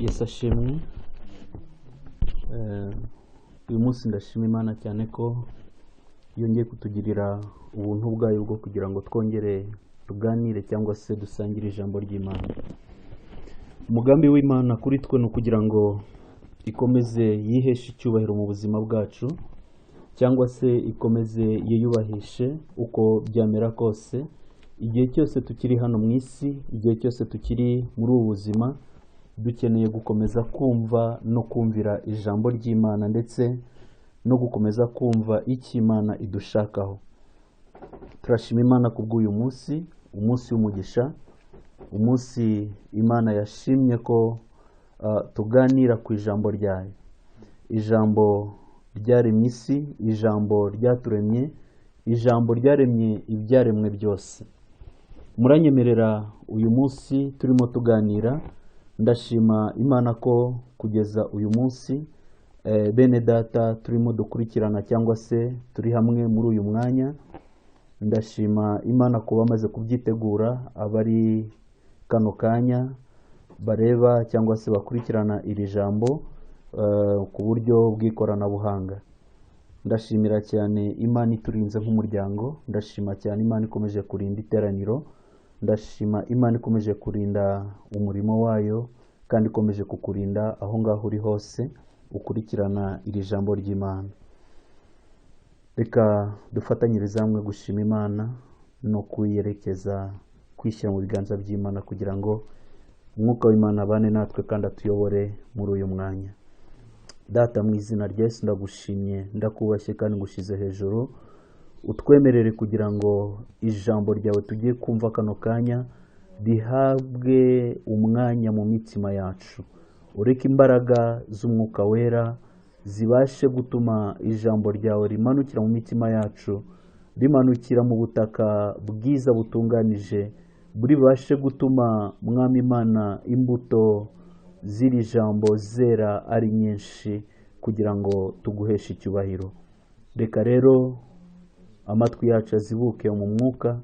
Yesu ashimwe. Uyu munsi ndashima Imana cyane ko yongeye kutugirira ubuntu bwayo bwo kugira ngo twongere tuganire cyangwa se dusangire ijambo ry'Imana. Umugambi w'Imana kuri twe ni ukugira ngo ikomeze yiheshe icyubahiro mu buzima bwacu, cyangwa se ikomeze yiyubahishe uko byamera kose, igihe cyose tukiri hano mu isi, igihe cyose tukiri muri ubu buzima, dukeneye gukomeza kumva no kumvira ijambo ry'Imana ndetse no gukomeza kumva icyo Imana idushakaho. Turashima Imana kubw'uyu munsi, umunsi w'umugisha, umunsi Imana yashimye ko tuganira ku ijambo ryayo. Ijambo ryaremye isi, ijambo ryaturemye, ijambo ryaremye ibyaremwe byose. Muranyemerera uyu munsi turimo tuganira, ndashima Imana ko kugeza uyu munsi bene data turimo dukurikirana cyangwa se turi hamwe muri uyu mwanya. Ndashima Imana ko bamaze kubyitegura, abari kano kanya bareba cyangwa se bakurikirana iri jambo ku buryo bw'ikoranabuhanga. Ndashimira cyane Imana iturinze nk'umuryango, ndashima cyane Imana ikomeje kurinda iteraniro, ndashima Imana ikomeje kurinda umurimo wayo kandi ikomeje kukurinda aho ngaho uri hose ukurikirana iri jambo ry'Imana. Reka dufatanyirize hamwe gushima Imana no kuyerekeza kwishyira mu biganza by'Imana kugira ngo umwuka w'Imana abane natwe kandi atuyobore muri uyu mwanya. Data, mu izina rya Yesu ndagushimye, ndakubashye kandi ngushize hejuru, utwemerere kugira ngo ijambo ryawe tugiye kumva kano kanya rihabwe umwanya mu mitima yacu. Ureke imbaraga z'umwuka wera zibashe gutuma ijambo ryawe rimanukira mu mitima yacu, rimanukira mu butaka bwiza butunganije, buribashe gutuma Mwami Imana imbuto z'iri jambo zera ari nyinshi kugira ngo tuguheshe icyubahiro. Reka rero amatwi yacu azibuke mu mwuka,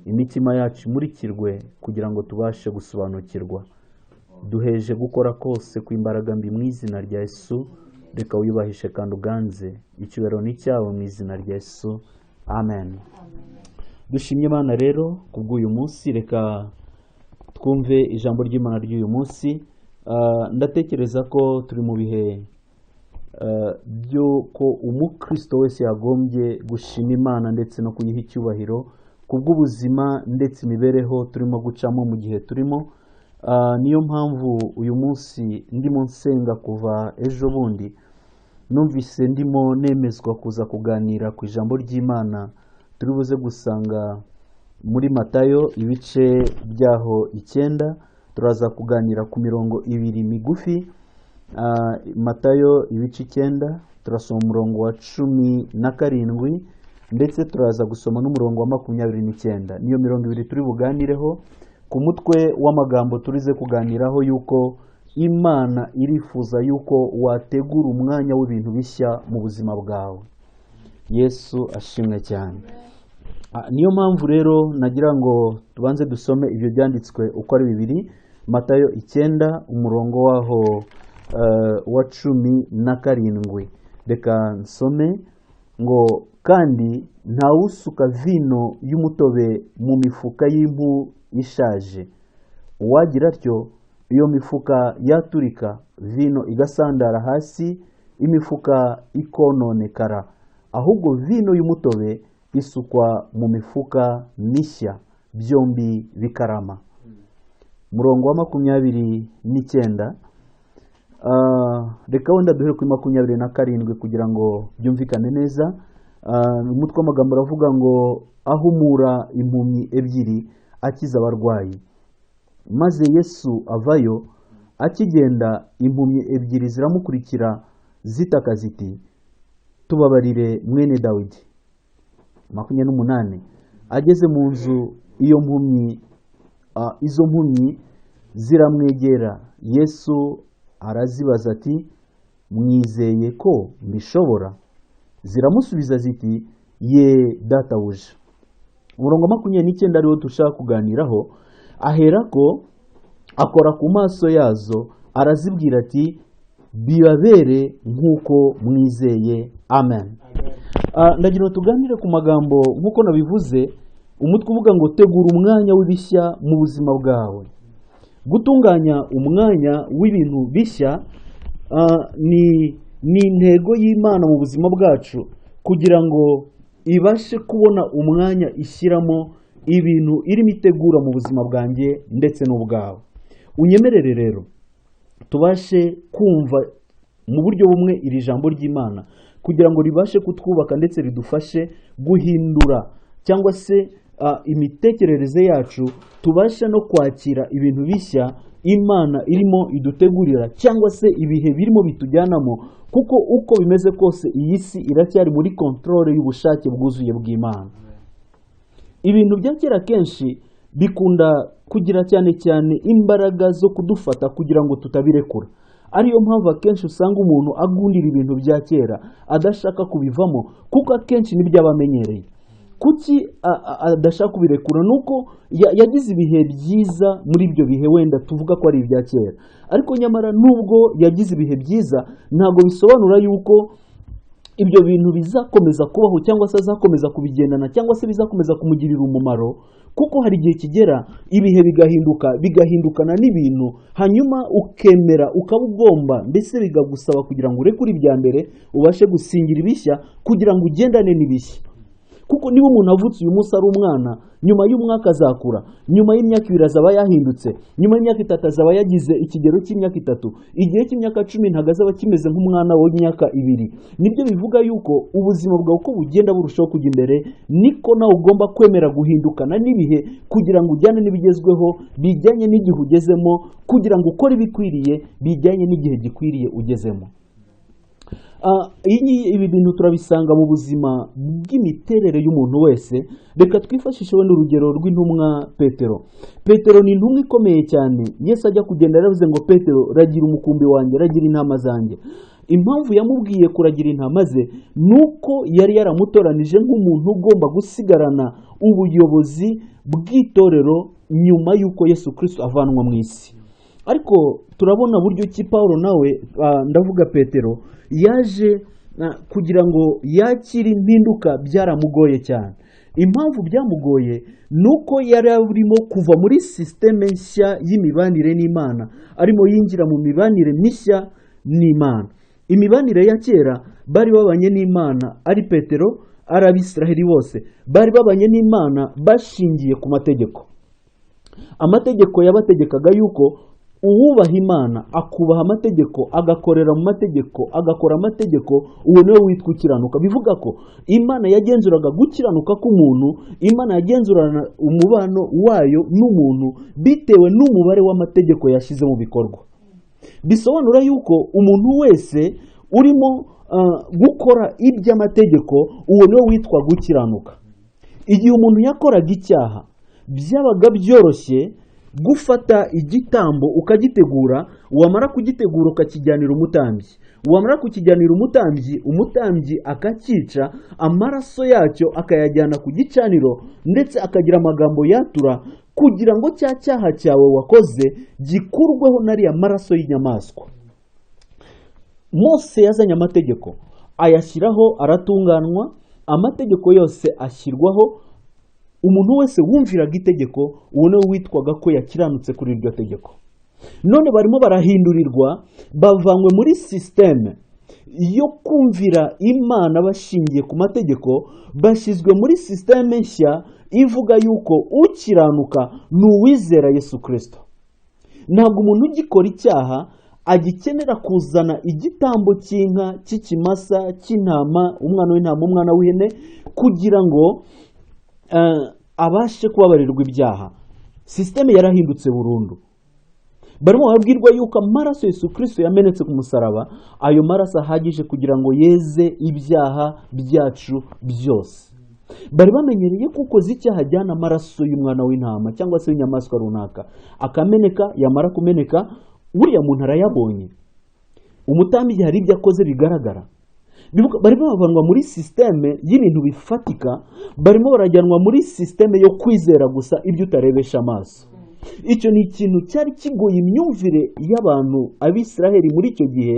imitima yacu imurikirwe kugira ngo tubashe gusobanukirwa. Duheje gukora kose kw'imbaraga mbi mu izina rya Yesu, reka wiyubahishe kandi uganze, icyubahiro ni cyawe mu izina rya Yesu, amen. Dushimye Imana rero kubw'uyu munsi, reka twumve ijambo ry'Imana ry'uyu munsi. Ndatekereza ko turi mu bihe by'uko umukristo wese yagombye gushima Imana ndetse no kuyiha icyubahiro kubw'ubuzima ndetse imibereho turimo gucamo mu gihe turimo. Niyo mpamvu uyu munsi ndimo nsenga kuva ejo bundi, numvise ndimo nemezwa kuza kuganira ku ijambo ry'Imana turi buze gusanga muri Matayo ibice byaho 9. Turaza kuganira ku mirongo 2 migufi. Matayo ibice 9 turasoma umurongo wa 17 ndetse turaza gusoma n'umurongo wa 29. Niyo mirongo 2 turi buganireho. Ku mutwe w'amagambo turize kuganiraho yuko Imana irifuza yuko wategura umwanya w'ibintu bishya mu buzima bwawe. Yesu ashimwe cyane. Niyo mpamvu rero nagira ngo tubanze dusome ibyo byanditswe uko ari bibiri. Matayo 9 umurongo waho wa 17. Reka nsome ngo, kandi ntawusuka vino y'umutobe mu mifuka y'impu ishaje. Uwagira atyo, iyo mifuka yaturika, vino igasandara hasi, imifuka ikononekara. Ahubwo vino y'umutobe isukwa mu mifuka mishya, byombi bikarama. Murongo wa 29. Reka wenda duhere kuri 27 kugira ngo byumvikane neza. Umutwe w'amagambo uravuga ngo, ahumura impumyi ebyiri akiza abarwayi. Maze Yesu avayo, akigenda impumyi ebyiri ziramukurikira zitaka ziti, tubabarire mwene Dawidi. 28. Ageze mu nzu izo mpumyi ziramwegera. Yesu arazibaza ati, mwizeye ko mbishobora? Ziramusubiza ziti, ye databuja. Umurongo 29 ariwo dushaka kuganiraho. Aherako akora ku maso yazo arazibwira ati bibabere nk'uko mwizeye. Amen. Ndagira ngo tuganire ku magambo nk'uko nabivuze, umutwe uvuga ngo tegura umwanya w'ibishya mu buzima bwawe. Gutunganya umwanya w'ibintu bishya ni intego y'Imana mu buzima bwacu, kugira ngo ibashe kubona umwanya ishyiramo ibintu irimo itegura mu buzima bwanjye ndetse n'ubwawe. Unyemerere rero tubashe kumva mu buryo bumwe iri jambo ry'Imana, kugira ngo ribashe kutwubaka ndetse ridufashe guhindura cyangwa se imitekerereze yacu, tubashe no kwakira ibintu bishya Imana irimo idutegurira cyangwa se ibihe birimo bitujyanamo, kuko uko bimeze kose iyi si iracyari muri controle y'ubushake bwuzuye bw'Imana. Ibintu bya kera kenshi bikunda kugira cyane cyane imbaraga zo kudufata kugira ngo tutabirekura. Ariyo mpamvu akenshi usanga umuntu agundira ibintu bya kera adashaka kubivamo, kuko akenshi nibyo abamenyereye. Kuki adashaka kubirekura? Nuko yagize ibihe byiza muri ibyo bihe, wenda tuvuga ko ari ibya kera, ariko nyamara nubwo yagize ibihe byiza, ntabwo bisobanura yuko ibyo bintu bizakomeza kubaho cyangwa se azakomeza kubigendana cyangwa se bizakomeza kumugirira umumaro, kuko hari igihe kigera ibihe bigahindukana n'ibintu, hanyuma ukemera ukaba ugomba, mbese bigagusaba kugira ngo urekure ibya mbere ubashe gusingira ibishya kugira ngo ugendane n'ibishya. Kuko niba umuntu avutse uyu munsi ari umwana, nyuma y'umwaka azakura, nyuma y'imyaka 2 azaba yahindutse, nyuma y'imyaka 3 azaba yagize ikigero cy'imyaka 3, igihe cy'imyaka 10 ntabwo azaba kimeze nk'umwana w'imyaka 2. Nibyo bivuga yuko ubuzima bwawe uko bugenda burushaho kujya imbere, niko nawe ugomba kwemera guhindukana n'ibihe kugira ngo ujyane n'ibigezweho bijyanye n'igihe ugezemo, kugira ngo ukore ibikwiriye bijyanye n'igihe gikwiriye ugezemo. Ibi bintu turabisanga mu buzima bw'imiterere y'umuntu wese. Reka twifashishe wenda urugero rw'intumwa Petero. Petero ni intumwa ikomeye cyane. Yesu ajya kugenda yaravuze ngo Petero, ragira umukumbi wanjye, ragira intama zanjye. Impamvu yamubwiye kuragira intama ze nuko yari yaramutoranije nk'umuntu ugomba gusigarana ubuyobozi bw'itorero nyuma y'uko Yesu Kristo avanwa mu isi. Ariko turabona buryo ki Paulo nawe, ndavuga Petero, yaje kugira ngo yakire impinduka byaramugoye cyane. Impamvu byamugoye nuko yari arimo kuva muri systeme nshya y'imibanire n'Imana, arimo yinjira mu mibanire mishya n'Imana. Imibanire ya kera bari babanye n'Imana, ari Petero, ari Abisiraheli bose bari babanye n'Imana bashingiye ku mategeko. Amategeko yabategekaga yuko uwubaha Imana akubaha amategeko, agakorera mu mategeko, agakora amategeko, uwo niwe witwa ukiranuka. Bivuga ko Imana yagenzuraga gukiranuka k'umuntu, Imana yagenzurana umubano wayo n'umuntu bitewe n'umubare w'amategeko yashyize mu bikorwa. Bisobanura yuko umuntu wese urimo gukora iby'amategeko, uwo niwe witwa gukiranuka. Igihe umuntu yakoraga icyaha, byabaga byoroshye gufata igitambo ukagitegura, wamara kugitegura ukakijyanira umutambyi, wamara kukijyanira umutambyi akakica, amaraso yacyo akayajyana ku gicaniro, ndetse akagira amagambo yatura kugira ngo cya cyaha cyawe wakoze gikurweho n'ariya maraso y'inyamaswa. Mose yazanye amategeko, ayashyiraho, aratunganwa, amategeko yose ashyirwaho. Umuntu wese wumviraga itegeko, uwo niwe witwaga ko yakiranutse kuri iryo tegeko. None barimo barahindurirwa, bavanywe muri systeme yo kumvira Imana bashingiye ku mategeko, bashyizwe muri systeme nshya ivuga yuko ukiranuka ni uwizera Yesu Kristo. Ntabwo umuntu ugikora icyaha agikenera kuzana igitambo cy'inka, cy'ikimasa, cy'intama, umwana w'intama, umwana w'ihene, kugira ngo abashe kubabarirwa ibyaha. Systeme yarahindutse burundu. Barimo babwirwa yuko amaraso Yesu Kristo yamenetse ku musaraba, ayo maraso ahagije kugira ngo yeze ibyaha byacu byose. Bari bamenyereye kuko z'icyaha ajyana amaraso y'umwana w'intama cyangwa se w'inyamaswa runaka, akameneka, yamara kumeneka uriya muntu arayabonye. Umutambyi hari ibyo akoze bigaragara. Barimo bavanwa muri systeme y'ibintu bifatika, barimo barajyanwa muri systeme yo kwizera gusa ibyo utarebesha amaso. icyo ni ikintu cyari kigoye imyumvire y'abantu abisiraheli muri icyo gihe,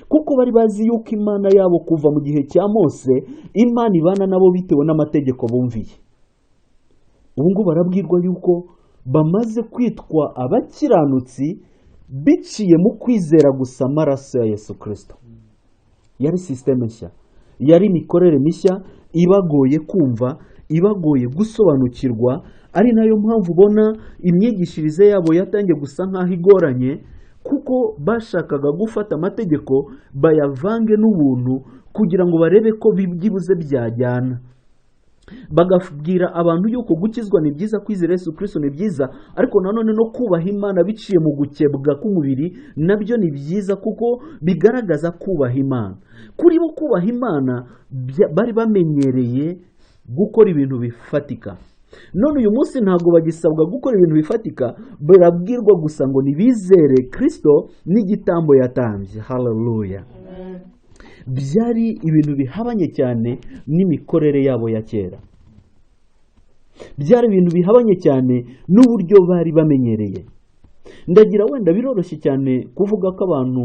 kuko bari bazi yuko imana yabo kuva mu gihe cya Mose imana ibana nabo bitewe n'amategeko bumviye. Ubu ngubu barabwirwa yuko bamaze kwitwa abakiranutsi biciye mu kwizera gusa amaraso ya Yesu Kristo. Yari sisiteme nshya, yari imikorere mishya ibagoye kumva, ibagoye gusobanukirwa, ari nayo mpamvu ubona imyigishirize yabo yatangiye gusa nk'aho igoranye, kuko bashakaga gufata amategeko bayavange n'ubuntu kugira ngo barebe ko byibuze byajyana. Bagabwira abantu yuko gukizwa ni byiza, kwizera Yesu Kristo ni byiza, ariko nanone no kubaha Imana biciye mu gukebwa k'umubiri nabyo ni byiza, kuko bigaragaza kubaha Imana. Kuri bo kubaha Imana bari bamenyereye gukora ibintu bifatika. None uyu munsi ntabwo bagisabwa gukora ibintu bifatika, barabwirwa gusa ngo nibizere Kristo n'igitambo yatambye. Haleluya. Byari ibintu bihabanye cyane n'imikorere yabo ya kera. Byari ibintu bihabanye cyane n'uburyo bari bamenyereye. Ndagira wenda biroroshye cyane kuvuga ko abantu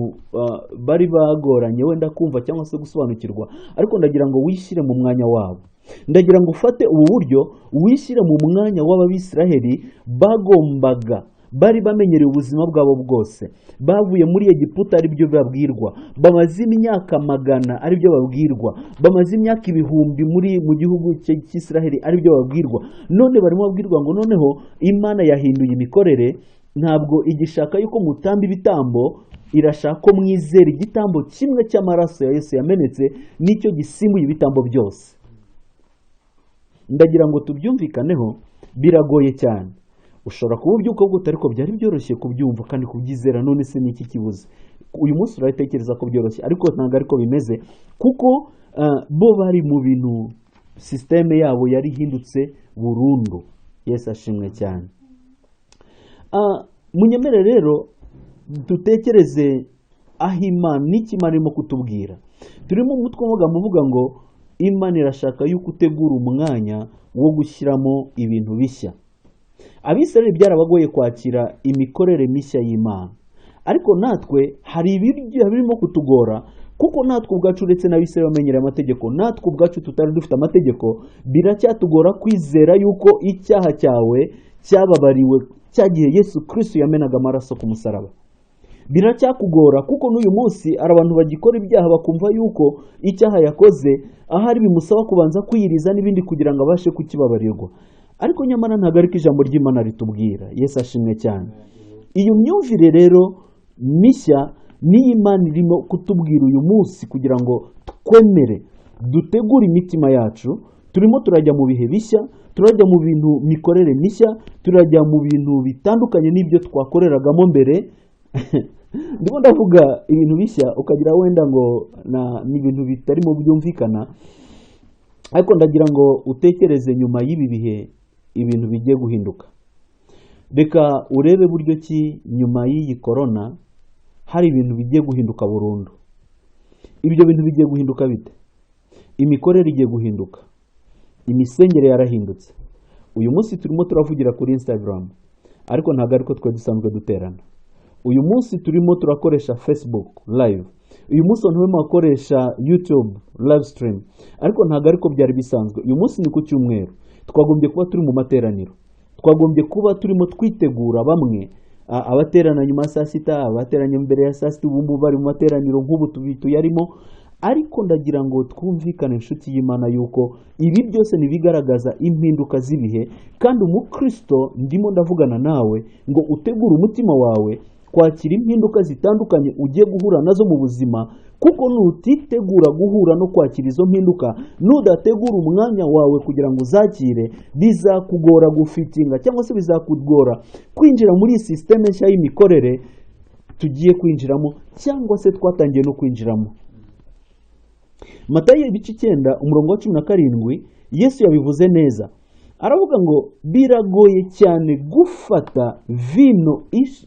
bari bagoranye wenda kumva cyangwa se gusobanukirwa, ariko ndagira ngo wishyire mu mwanya wabo. Ndagira ngo ufate ubu buryo wishyire mu mwanya w'Abisiraheli bari bamenyereye ubuzima bwabo bwose. Bavuye muri Egiputa ari byo babwirwa, bamaze imyaka 100 ari byo babwirwa, bamaze imyaka 1000 mu gihugu cy'Isiraheli ari byo babwirwa. None barimo babwirwa ngo noneho Imana yahinduye imikorere, ntabwo igishaka yuko mutamba ibitambo, irashaka ko mwizera igitambo kimwe cy'amaraso ya Yesu yamenetse, nicyo gisimbuye ibitambo byose. Ndagira ngo tubyumvikaneho, biragoye cyane. Ushobora kuba ubyuka gute, ariko byari byoroshye kubyumva kandi kubyizera. None se ni iki kibuze? Uyu munsi urabitekereza ko byoroshye, ariko ntabwo ariko bimeze, kuko bo bari mu bintu, sisiteme yabo yari ihindutse burundu. Yesu ashimwe cyane. Munyemere rero dutekereze aho Imana n'iki Imana irimo kutubwira. Turimo umutwe uvuga ngo Imana irashaka yuko utegura umwanya wo gushyiramo ibintu bishya. Abisiraheli byarabagoye kwakira imikorere mishya y'Imana, ariko natwe hari ibiryo birimo kutugora, kuko natwe ubwacu uretse n'Abisiraheli bamenyereye amategeko, natwe ubwacu tutari dufite amategeko, biracyatugora kwizera yuko icyaha cyawe cyababariwe cya gihe Yesu Kristo yamenaga amaraso ku musaraba. Biracyakugora, kuko n'uyu munsi ari abantu bagikora ibyaha bakumva yuko icyaha yakoze ahari bimusaba kubanza kwiyiriza n'ibindi kugira ngo abashe kukibabarirwa. Ariko nyamara ntabwo ariko ijambo ry'Imana ritubwira. Yesu ashimwe cyane. Iyo myumvire rero mishya niyo Imana irimo kutubwira uyu munsi, kugira ngo twemere dutegure imitima yacu. Turimo turajya mu bihe bishya, turajya mu bintu mikorere mishya, turajya mu bintu bitandukanye n'ibyo twakoreragamo mbere. Ndimo ndavuga ibintu bishya ukagira wenda ngo ni ibintu bitarimo byumvikana, ariko ndagira ngo utekereze nyuma y'ibi bihe ibintu bigiye guhinduka. Reka urebe buryo ki nyuma y'iyi korona hari ibintu bigiye guhinduka burundu. Ibyo bintu bigiye guhinduka bite? Imikorere igiye guhinduka, imisengere yarahindutse. Uyu munsi turimo turavugira kuri Instagram, ariko ntabwo ariko twe dusanzwe duterana. Uyu munsi turimo turakoresha Facebook live, uyu munsi barimo bakoresha YouTube live stream, ariko ntabwo ariko byari bisanzwe. Uyu munsi ni ku cyumweru, twagombye kuba turi mu materaniro, twagombye kuba turimo twitegura. Bamwe abaterana nyuma ya saa sita, abateranye mbere ya saa sita, ubu bari mu materaniro nk'ubu tuyarimo. Ariko ndagira ngo twumvikane inshuti y'Imana yuko ibi byose nibigaragaza impinduka z'ibihe, kandi umukristo ndimo ndavugana nawe ngo utegure umutima wawe kwakira impinduka zitandukanye ugiye guhura nazo mu buzima, kuko nutitegura guhura no kwakira izo mpinduka, nudategura umwanya wawe kugira ngo uzakire, bizakugora gufitinga cyangwa se bizakugora kwinjira muri iyi systeme nshya y'imikorere tugiye kwinjiramo cyangwa se twatangiye no kwinjiramo. Matayo 9:17 Yesu yabivuze neza, aravuga ngo biragoye cyane gufata vino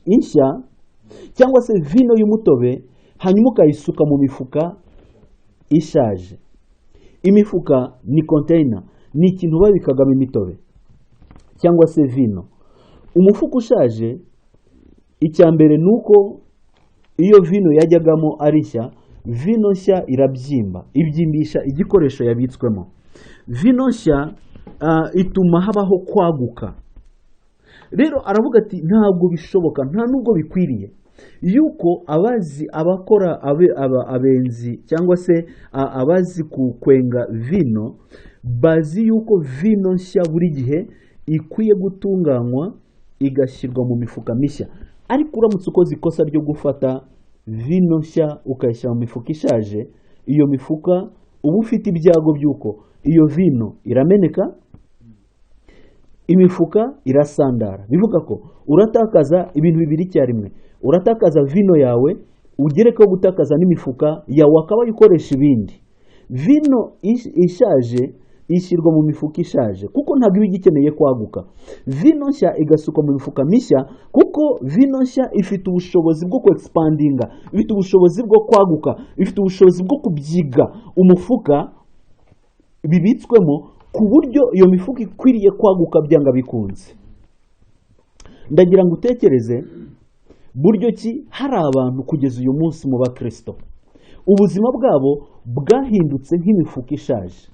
inshya cyangwa se vino y'umutobe hanyuma ukayisuka mu mifuka ishaje. Imifuka ni container, ni ikintu babikagamo imitobe cyangwa se vino. umufuka ushaje icya mbere nuko iyo vino yajyagamo ari nshya, vino nshya irabyimba, ibyimbisha igikoresho yabitswemo. Vino nshya ituma habaho kwaguka. Rero aravuga ati ntabwo bishoboka, nta nubwo bikwiriye yuko abakora abenzi cyangwa se abazi kwenga vino bazi yuko vino nshya buri gihe ikwiye gutunganywa igashyirwa mu mifuka mishya. Ariko uramutse ukoze ikosa ryo gufata vino nshya ukayishyira mu mifuka ishaje, iyo mifuka uba ufite ibyago by'uko iyo vino irameneka, imifuka irasandara. Bivuga ko uratakaza ibintu bibiri icyarimwe, uratakaza vino yawe ugerekeho gutakaza n'imifuka yawe akaba yikoresha ibindi. Vino ishaje ishyirwa mu mifuka ishaje kuko ntabwo iba igikeneye kwaguka. Vino nshya igasukwa mu mifuka mishya kuko vino nshya ifite ubushobozi bwo kwexpandinga, ifite ubushobozi bwo kwaguka, ifite ubushobozi bwo kubyiga umufuka bibitswemo ku buryo iyo mifuka ikwiriye kwaguka byanga bikunze. Ndagira ngo utekereze buryo ki hari abantu kugeza uyu munsi mu bakristo ubuzima bwabo bwahindutse nk'imifuka ishaje.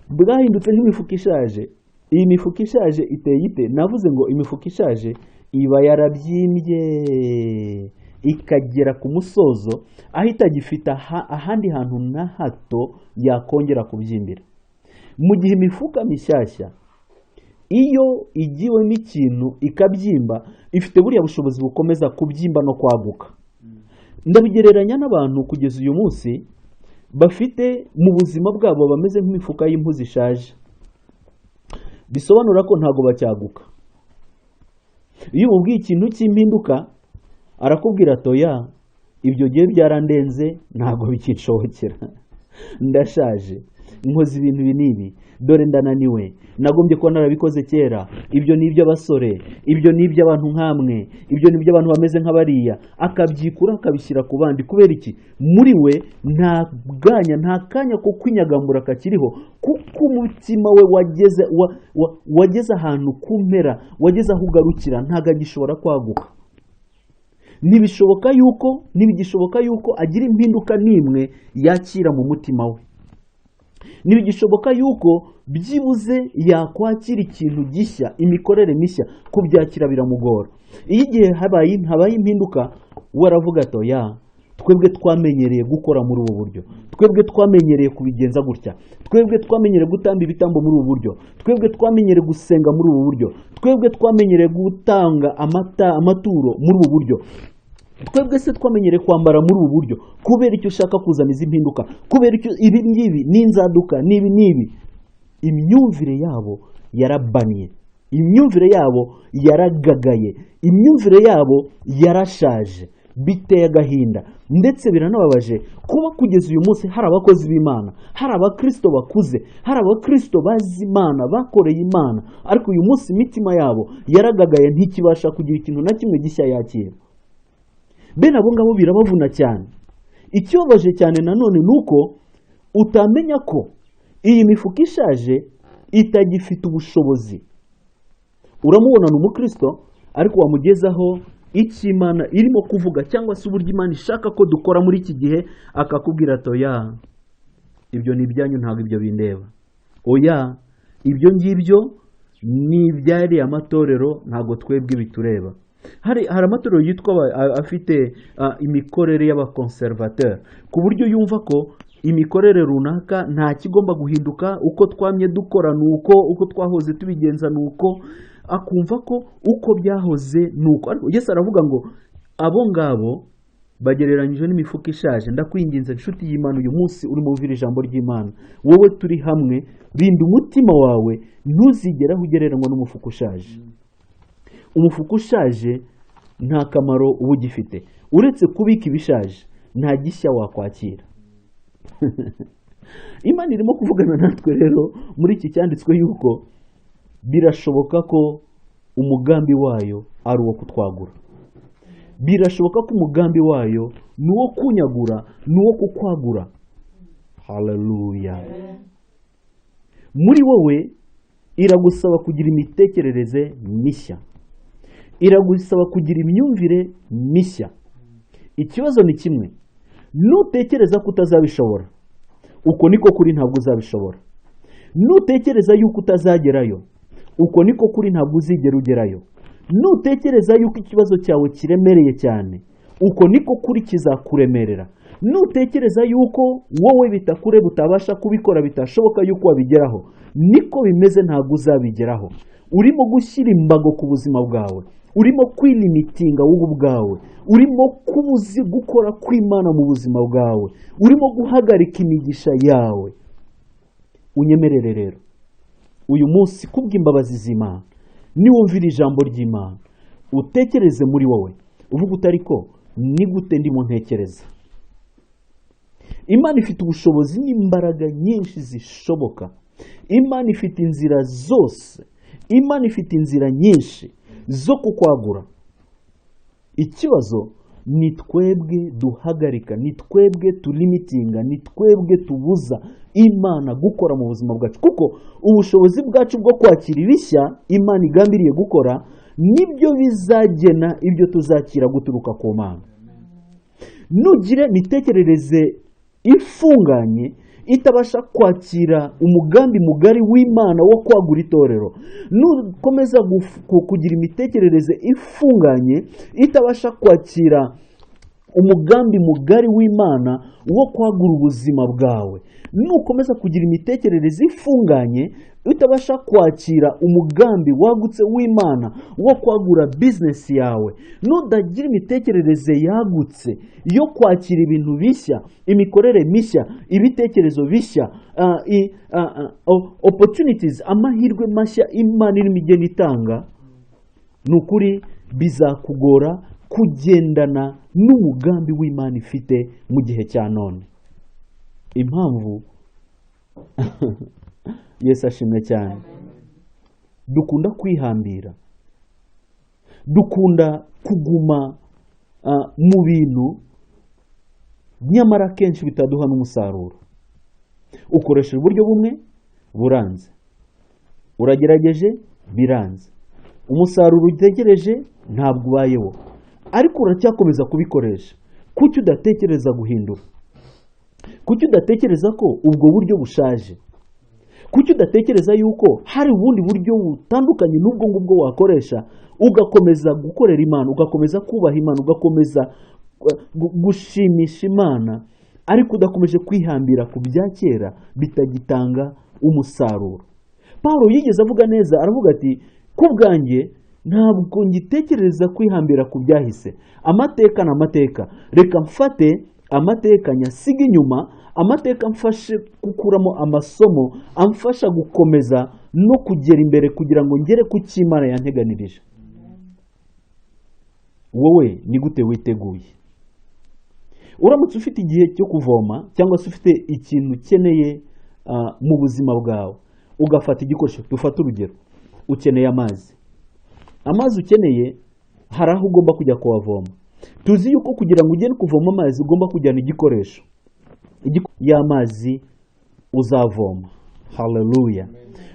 Bwahindutse nk'imifuka ishaje. Iyi mifuka ishaje iteye ite? Navuze ngo imifuka ishaje iba yarabyimbye ikagera ku musozo aho itagifite ahandi hantu na hato yakongera kubyimbira. Mu gihe imifuka mishyashya iyo igiwemo ikintu ikabyimba ifite buriya bushobozi bukomeza kubyimba no kwaguka. Ndabigereranya n'abantu kugeza uyu munsi bafite mu buzima bwabo bameze nk'imifuka y'impu zishaje. Bisobanura ko ntago bacyaguka. Iyo umubwiye ikintu cy'impinduka arakubwira atoya ibyo gihe byarandenze ntago bikinshobokera, ndashaje, nkoze ibintu binibi, dore ndananiwe, nagombye kuba narabikoze kera, ibyo ni iby'abasore, ibyo ni iby'abantu nkamwe, ibyo ni iby'abantu bameze nk'abariya. Akabyikura akabishyira ku bandi. Kubera iki? Muri we nta kanya ko kwinyagambura kakiriho kuko umutima we wageze ahantu kumpera, wageze aho ugarukira, ntago agishobora kwaguka. Ntibigishoboka yuko agira impinduka n'imwe yakira mu mutima we. Ntibigishoboka yuko byibuze yakwakira ikintu gishya, imikorere mishya, kubyakira biramugora. Iyo igihe habaye impinduka waravuga atoya twebwe twamenyereye gukora muri ubu buryo, twebwe twamenyereye kubigenza gutya, twebwe twamenyereye gutamba ibitambo muri ubu buryo, twebwe twamenyereye gusenga muri ubu buryo, twebwe twamenyereye gutanga amaturo muri ubu buryo, twebwe se twamenyereye kwambara muri ubu buryo. Kubera icyo ushaka kuzana izi mpinduka, kubera icyo ibi ngibi n'inzaduka n'ibi. Imyumvire yabo yarabanye, imyumvire yabo yaragagaye, imyumvire yabo yarashaje, biteye agahinda. Ndetse biranababaje kuba kugeza uyu munsi hari abakozi b'Imana, hari abakristo bakuze, hari abakristo bazi Imana, bakoreye Imana, ariko uyu munsi imitima yabo yaragagaye, ntikibasha kugira ikintu na kimwe gishya yakira. Bene abo ngabo birabavuna cyane. Ikibabaje cyane nanone nuko utamenya ko iyi mifuka ishaje itagifite ubushobozi. Uramubona ni umukristo ariko wamugezaho icyo Imana irimo kuvuga cyangwa se uburyo Imana ishaka ko dukora muri iki gihe, akakubwira atoya ibyo ni ibyanyu, ntabwo ibyo bindeba. Oya, ibyo ngibyo ni ibyari amatorero, ntabwo twebwe bitureba. Hari amatorero yitwa afite imikorere y'abakonservateur ku buryo yumva ko imikorere runaka nta kigomba guhinduka, uko twamye dukora nuko, uko twahoze tubigenza nuko, akumva ko uko byahoze nuko. Ariko Yesu aravuga ngo abo ngabo bagereranyije n'imifuka ishaje. Ndakwinginze inshuti y'Imana uyu munsi uri mu bumvira ijambo ry'Imana, wowe turi hamwe, rinda umutima wawe ntuzigeraho ugereranywa n'umufuka ushaje. Umufuka ushaje nta kamaro uba ugifite, uretse kubika ibishaje nta gishya wakwakira. Imana irimo kuvugana natwe rero muri iki cyanditswe yuko birashoboka ko umugambi wayo ari uwo kutwagura. Birashoboka ko umugambi wayo ni uwo kunyagura, ni uwo kukwagura. Haleluya. Muri wowe iragusaba kugira imitekerereze mishya, iragusaba kugira imyumvire mishya. Ikibazo ni kimwe, nutekereza ko utazabishobora, uko niko kuri ntabwo uzabishobora. Nutekereza yuko utazagerayo, uko niko kuri ntabwo uzigera ugerayo. Nutekereza yuko ikibazo cyawe kiremereye cyane, uko niko kuri kizakuremerera. Nutekereza yuko wowe bitakure butabasha kubikora, bitashoboka yuko wabigeraho, niko bimeze, ntabwo uzabigeraho. Urimo gushyira imbago ku buzima bwawe, urimo kwilimitinga wowe ubwawe, urimo kubuzi gukora kw'Imana mu buzima bwawe, urimo guhagarika imigisha yawe. Unyemerere rero uyu munsi kubw'imbabazi z'Imana, niwumvira ijambo ry'Imana, utekereze muri wowe uvuga utari ko ni gute ndimo ntekereza. Imana ifite ubushobozi n'imbaraga nyinshi zishoboka. Imana ifite inzira zose, Imana ifite inzira nyinshi zo kukwagura. Ikibazo ni twebwe duhagarika, ni twebwe tulimitinga, ni twebwe tubuza Imana gukora mu buzima bwacu, kuko ubushobozi bwacu bwo kwakira ibishya Imana igambiriye gukora nibyo bizagena ibyo tuzakira guturuka ku Mana. Nugire imitekerereze ifunganye itabasha kwakira umugambi mugari w'Imana wo kwagura itorero, nukomeza kugira imitekerereze ifunganye itabasha kwakira umugambi mugari w'Imana wo kwagura ubuzima bwawe, nukomeza kugira imitekerereze ifunganye utabasha kwakira umugambi wagutse w'Imana wo kwagura business yawe, nudagira imitekerereze yagutse yo kwakira ibintu bishya, imikorere mishya, ibitekerezo bishya, opportunities, amahirwe mashya Imana irimo igenda itanga, nukuri bizakugora kugendana n'umugambi w'Imana ifite mu gihe cya none. Impamvu Yesu ashimwe cyane, dukunda kwihambira, dukunda kuguma mu bintu nyamara kenshi bitaduha n'umusaruro. Ukoresha uburyo bumwe buranze, uragerageje biranze, umusaruro utegereje ntabwo ubayeho, ariko uracyakomeza kubikoresha. Kuki udatekereza guhindura? Kuki udatekereza ko ubwo buryo bushaje? Kuki udatekereza yuko hari ubundi buryo butandukanye n'ubwo ngubwo wakoresha, ugakomeza gukorera Imana, ugakomeza kubaha Imana, ugakomeza gushimisha Imana, ariko udakomeje kwihambira ku bya kera bitagitanga umusaruro? Pawulo yigeze avuga neza, aravuga ati ku bwanjye ntabwo ngitekereza kwihambira ku byahise. Amateka ni amateka, reka mfate amateka nyasiga inyuma, amateka mfashe gukuramo amasomo amfasha gukomeza no kugera imbere kugira ngo ngere ku cy'Imana yanteganirije. Wowe ni gute witeguye? Uramutse ufite igihe cyo kuvoma cyangwa se ufite ikintu ukeneye mu buzima bwawe, ugafata igikoresho, dufata urugero, ukeneye amazi. Amazi ukeneye hari aho ugomba kujya kuhavoma. Tuzi yuko kugira ngo ugende kuvoma amazi ugomba kujyana igikoresho y'amazi uzavoma. Haleluya.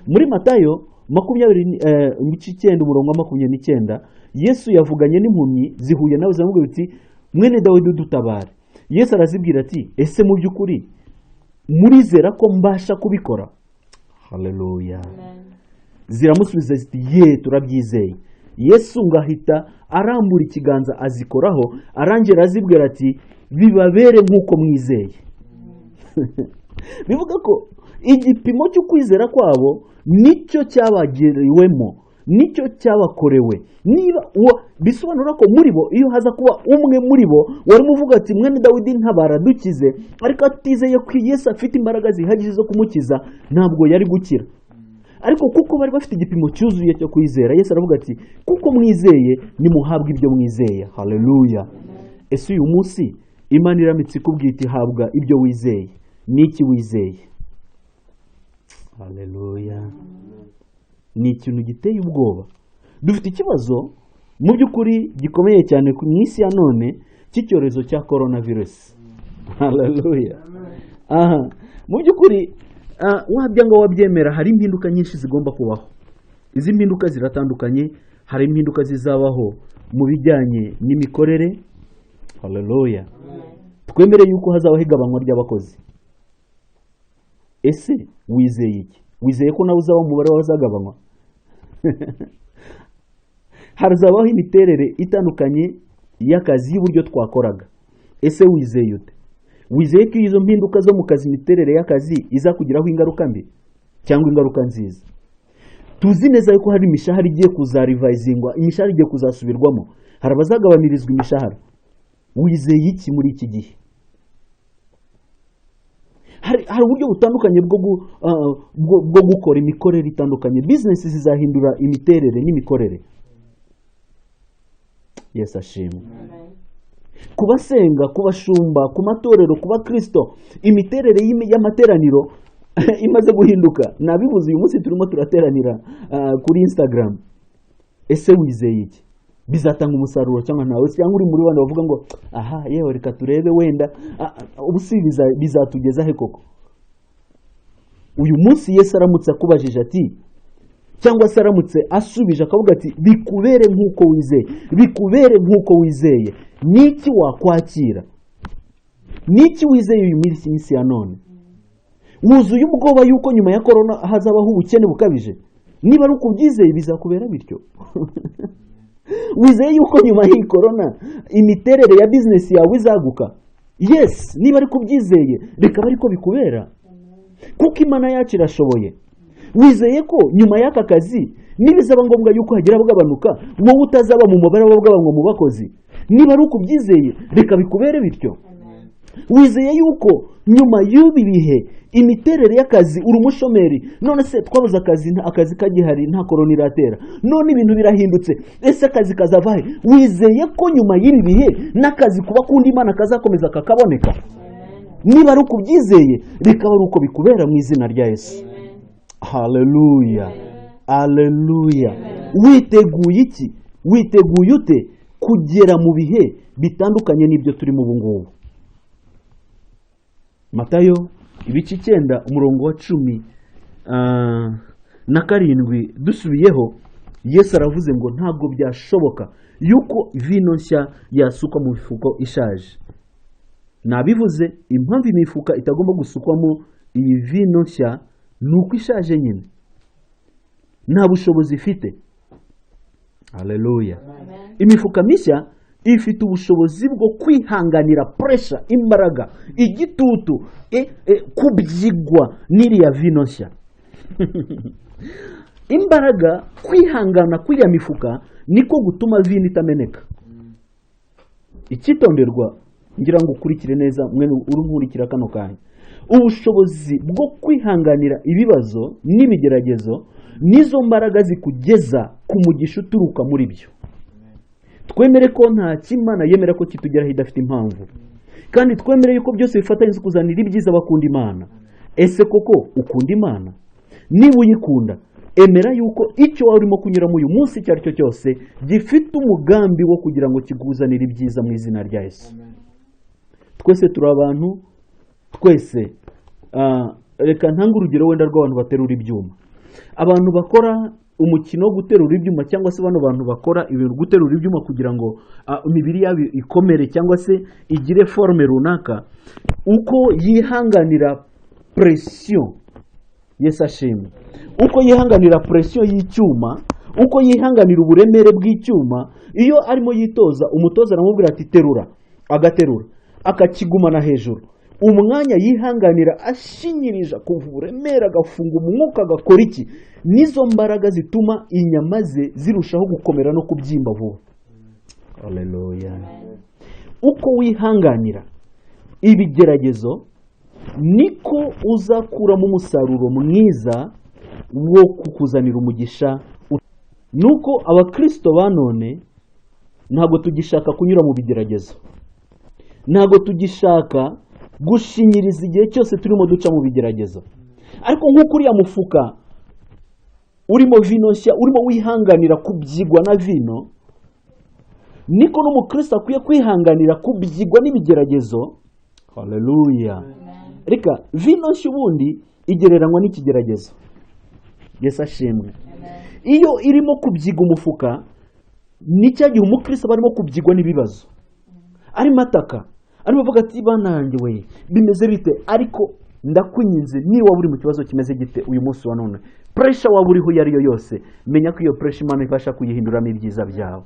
Muri Matayo 20:29 Yesu yavuganye n'impumyi zihuye nawe, zamubwira ati mwene Dawidi dutabare. Yesu arazibwira ati ese mu by'ukuri murizera ko mbasha kubikora? Haleluya. Ziramusubiza ziti ye, turabyizeye. Yesu ngahita arambura ikiganza azikoraho, arangera azibwira ati bibabere nk'uko mwizeye. Bivuga ko igipimo cyo kwizera kwabo nicyo cyabagiriwemo, nicyo cyabakorewe. Niba bisobanura ko muri bo, iyo haza kuba umwe muri bo wari muvuga ati mwene Dawidi ntabara dukize, ariko atizeye ko Yesu afite imbaraga zihagije zo kumukiza, ntabwo yari gukira. Ariko kuko bari bafite igipimo cyuzuye cyo kwizera, Yesu aravuga ati kuko mwizeye nimuhabwa ibyo mwizeye. Haleluya. Ese uyu munsi Imana iramitse ikubwira iti habwa ibyo wizeye. Niki wizeye? Haleluya. Ni ikintu giteye ubwoba. Dufite ikibazo mu by'ukuri gikomeye cyane ku isi ya none cy'icyorezo cya coronavirus. Haleluya. Mu by'ukuri wabyanga wabyemera hari impinduka nyinshi zigomba kubaho. Izi mpinduka ziratandukanye. Hari impinduka zizabaho mu bijyanye n'imikorere. Haleluya. Twemere yuko hazabaho igabanywa ry'abakozi. Ese wizeye iki? Wizeye ko nawe uzaba umubare w'abazagabanywa? Harazabaho imiterere itandukanye y'akazi y'uburyo twakoraga. Ese wizeye ute? Wizeye ko izo mpinduka zo mu kazi, imiterere y'akazi izakugiraho ingaruka mbi cyangwa ingaruka nziza? Tuzi neza yuko hari imishahara igiye kuzarivayizingwa, imishahara igiye kuzasubirwamo, hari abazagabanyirizwa imishahara. Wizeye iki muri iki gihe? Hari uburyo butandukanye bwo gukora imikorere itandukanye. Business zizahindura imiterere n'imikorere. Yesu ashimwe. Ku basenga, ku bashumba, ku matorero, ku bakristo, imiterere y'amateraniro imaze guhinduka. Nabivuze uyu munsi turimo turateranira kuri Instagram. Ese wizeye iki? Bizatanga umusaruro cyangwa ntawe? Cyangwa uri muri bandi bavuga ngo aha yewe reka turebe wenda ubusi bizatugeza he koko? Uyu munsi Yesu aramutse akubajije ati, cyangwa se aramutse asubije akavuga ati bikubere nk'uko wizeye, bikubere nk'uko wizeye, niki wakwakira? Niki wizeye uyu minsi ya none? Wuzuye ubwoba yuko nyuma ya corona hazabaho ubukene bukabije? Niba ari ukubyizeye bizakubera bityo. Wizeye yuko nyuma y'iyi corona imiterere ya business yawe izaguka? Yes, niba ari kubyizeye reka bari ko bikubera, kuko Imana yacu irashoboye. Wizeye ko nyuma y'aka kazi nibizaba ngombwa yuko hagira abagabanuka, wowe utazaba mu mubare w'abagabanywa mu bakozi? Niba ari ukubyizeye reka bikubere bityo. Wizeye yuko nyuma y'ubi bihe imiterere y'akazi, uri umushomeri, none se twabuze akazi kagihari nta corona iratera, none ibintu birahindutse, ese akazi kazavahe? Wizeye ko nyuma y'ibi bihe n'akazi kuba kundi Imana kazakomeza kakaboneka? Niba ari ukubyizeye reka bari uko bikubera mu izina rya Yesu. Haleluya, haleluya. Witeguye iki? Witeguye ute kugera mu bihe bitandukanye n'ibyo turimo ubu ngubu? Matayo ibice 9 umurongo wa 17 dusubiyeho, Yesu aravuze ngo ntabwo byashoboka yuko vino nshya yasukwa mu mifuko ishaje. Nabivuze impamvu imifuka itagomba gusukwamo iyi vino nshya nuko ishaje nyine nta bushobozi ifite. Haleluya. Imifuka mishya ifite ubushobozi bwo kwihanganira pressure, imbaraga, igitutu, kubyigwa n'iriya vino nshya. Imbaraga, kwihangana kw'iriya mifuka niko gutuma vino itameneka. Ikitonderwa ngira ngo ukurikire neza, mwe urunkurikira kano kanya, ubushobozi bwo kwihanganira ibibazo n'ibigeragezo nizo mbaraga zikugeza ku mugisha uturuka muri byo. Twemere ko nta kimana yemera ko kitugeraho idafite impamvu, kandi twemere yuko byose bifatanyije kuzanira ibyiza bakunda Imana. Ese koko ukunda Imana? Niba uyikunda, emera yuko icyo wari urimo kunyuramo uyu munsi icyo ari cyo cyose gifite umugambi wo kugira ngo kiguzanire ibyiza mu izina rya Yesu. Twese turi abantu, twese reka ntange urugero wenda rw'abantu baterura ibyuma. Abantu bakora umukino wo guterura ibyuma, cyangwa se bano bantu bakora ibintu guterura ibyuma kugira ngo imibiri yabo ikomere cyangwa se igire forme runaka, uko yihanganira pression, Yesu ashimwe, uko yihanganira pression y'icyuma, uko yihanganira uburemere bw'icyuma, iyo arimo yitoza umutoza aramubwira ati terura, agaterura akakigumana hejuru, umwanya yihanganira ashinyirija kuva uburemere, agafunga umwuka, agakora iki, nizo mbaraga zituma inyama ze zirushaho gukomera no kubyimba vuba. Haleluya. Uko wihanganira ibigeragezo niko uzakuramo umusaruro mwiza wo kukuzanira umugisha. Nuko abakristo banone ntabwo tugishaka kunyura mu bigeragezo, ntabwo tugishaka gushinyiriza igihe cyose turimo duca mu bigeragezo, ariko nk'uko uriya mufuka urimo vino nshya urimo wihanganira kubyigwa na vino, niko n'umukristo akwiye kwihanganira kubyigwa n'ibigeragezo. Haleluya. Reka vino nshya ubundi igereranywa n'ikigeragezo. Yesu ashimwe. Iyo irimo kubyiga umufuka, ni cya gihe umukristo barimo kubyigwa n'ibibazo, arimo ataka, arimo avuga ati bana yanjye we bimeze bite, ariko ndakunyinze niba uri mu kibazo kimeze gite uyu munsi wa none, pressure waba uriho iyo ari yo yose, menya ko iyo pressure Imana ifasha kuyihinduramo ibyiza byawe.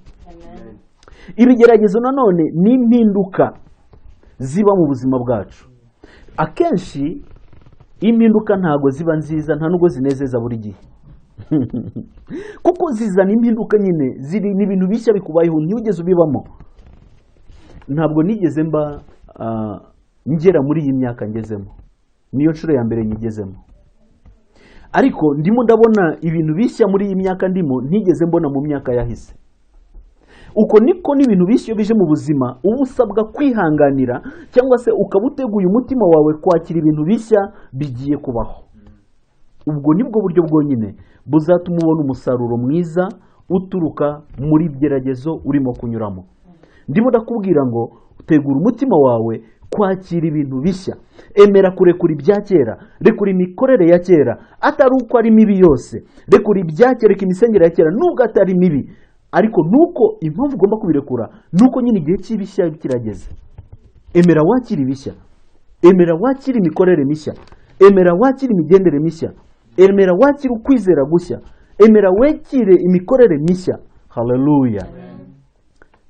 Ibigeragezo nanone ni impinduka ziba mu buzima bwacu. Akenshi impinduka ntago ziba nziza, nta nubwo zinezeza buri gihe kuko zizana impinduka nyine, ziri n'ibintu bishya bikubayeho ntigeze ubibamo. Ntabwo nigeze mba ngera muri iyi myaka ngezemo, niyo nshuro ya mbere nyigezemo, ariko ndimo ndabona ibintu bishya muri iyi myaka ndimo ntigeze mbona mu myaka yahise. Uko niko n'ibintu bishya bije mu buzima uba usabwa kwihanganira, cyangwa se ukaba uteguye umutima wawe kwakira ibintu bishya bigiye kubaho. Ubwo nibwo buryo bwonyine buzatuma ubona umusaruro mwiza uturuka muri ibigeragezo urimo kunyuramo. Ndimo ndakubwira ngo utegura umutima wawe kwakira ibintu bishya. Emera kurekura ibya kera, rekura imikorere ya kera, atari uko ari mibi yose. Rekura ibya kera, reka imisengere ya kera nubwo atari mibi, ariko nuko impamvu ugomba kubirekura nuko nyine igihe cy'ibishya kirageze. Emera wakira ibishya, emera wakira imikorere mishya, emera wakira imigendere mishya, emera wakira ukwizera gushya, emera wekire imikorere mishya. Haleluya.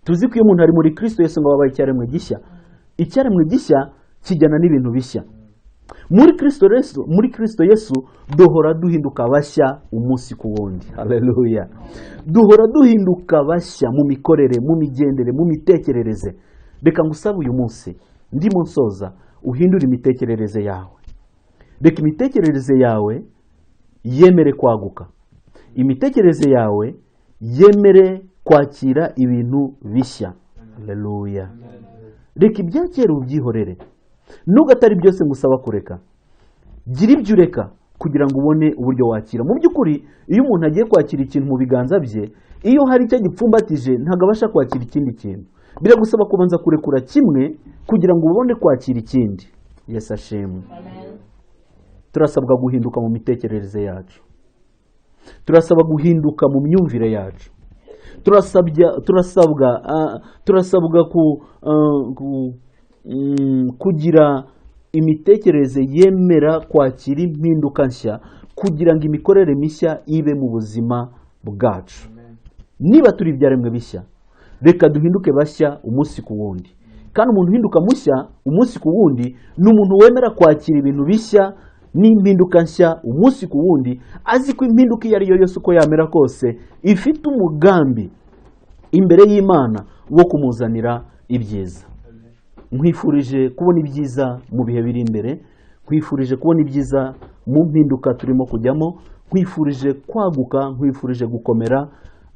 Tuzi ko iyo umuntu ari muri Kristo Yesu ngo wabaye icyaremwe gishya. Icyaremwe gishya kijyana n'ibintu bishya. Muri Kristo Yesu duhora duhinduka bashya umunsi ku wundi. Haleluya. Duhora duhinduka bashya mu mikorere, mu migendere, mu mitekerereze. Reka ngusabe uyu munsi ndimo nsoza uhindura imitekerereze yawe. Reka imitekerereze yawe yemere kwaguka. Imitekerereze yawe yemere kwakira ibintu bishya. Haleluya. Reka ibyakera ubyihorere, nubwo atari byose ngusaba kureka. Gira ibyo ureka kugira ngo ubone uburyo wakira. Mu by'ukuri iyo umuntu agiye kwakira ikintu mu biganza bye, iyo hari icyo gipfumbatije ntabwo abasha kwakira ikindi kintu. Biragusaba kubanza kurekura kimwe kugira ngo ubone kwakira ikindi. Yesu ashimwe. Turasabwa guhinduka mu mitekerereze yacu, turasabwa guhinduka mu myumvire yacu, turasabwa kugira imitekerereze yemera kwakira impinduka nshya kugira ngo imikorere mishya ibe mu buzima bwacu. Niba turi ibyaremwe bishya, reka duhinduke bashya umunsi ku wundi. Kandi umuntu uhinduka mushya umunsi ku wundi ni umuntu wemera kwakira ibintu bishya n'impinduka nshya umunsi ku wundi, azi ko impinduka iyo ari yo yose uko yamera kose ifite umugambi imbere y'Imana wo kumuzanira ibyiza. Nkwifurije kubona ibyiza mu bihe biri imbere, nkwifurije kubona ibyiza mu mpinduka turimo kujyamo, nkwifurije kwaguka, nkwifurije gukomera,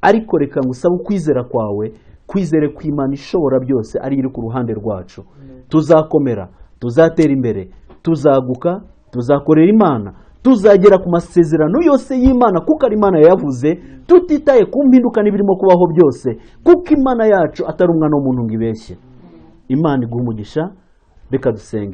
ariko reka ngusabe ukwizera kwawe, kwizere ko Imana ishobora byose ari iri ku ruhande rwacu. Tuzakomera, tuzatera imbere, tuzaguka, tuzakorera Imana, tuzagera ku masezerano yose y'Imana kuko ari Imana yavuze, tutitaye ku mpinduka n'ibirimo kubaho byose, kuko Imana yacu atari umwana w'umuntu ngo ibeshye. Imana iguha umugisha. Reka dusenge.